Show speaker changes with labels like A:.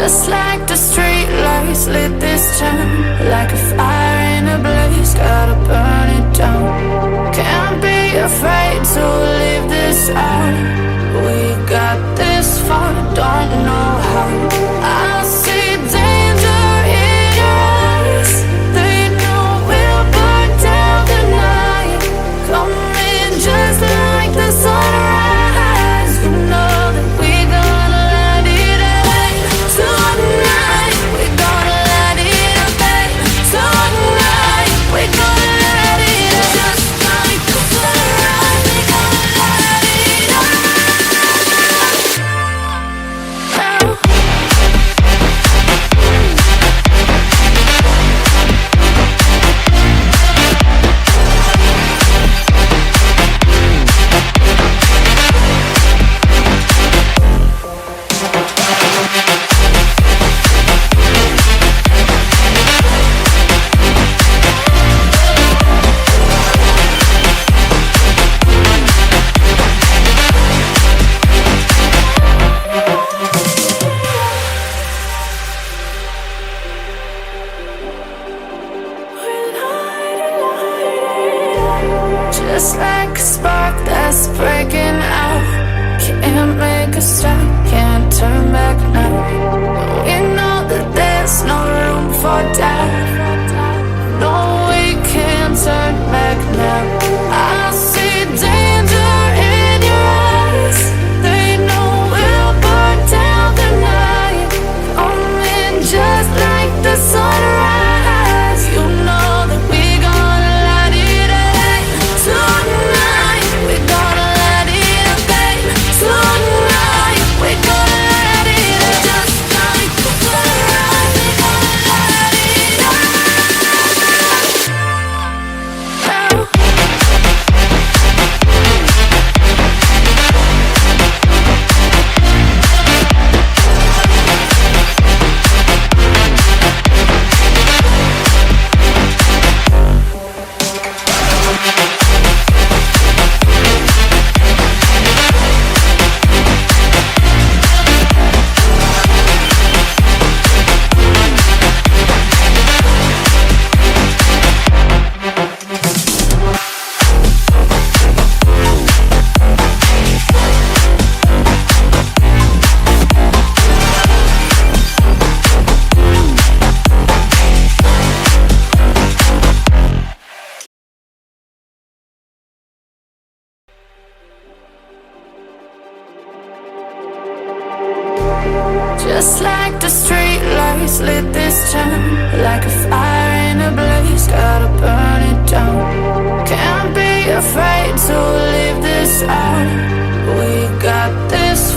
A: Just like the street lights lit this town, like a fire in a blaze, gotta burn it down. Can't be afraid to leave this out. We got this far, don't know how. I see danger in your eyes. They know we'll burn down the night. Coming just like the sunrise. You know that we gonna let it out. Tonight we gonna let it out. Tonight we gonna let it out. Just like the sunrise, we gonna let it out. Just like a spark that's breaking out. Can't make a stop, can't turn back now. We know that there's no room for doubt. No, we can't turn back now. I see danger in your eyes. They know we'll burn down the night. Coming just like the sunrise. You know that we gonna let it out. Tonight we gonna let it out. Tonight we gonna let it out. Just like the sunrise, we gonna let it out. Just like the street lights lit this town, like a fire in a blaze, gotta burn it down. Can't be afraid to leave this out. We got this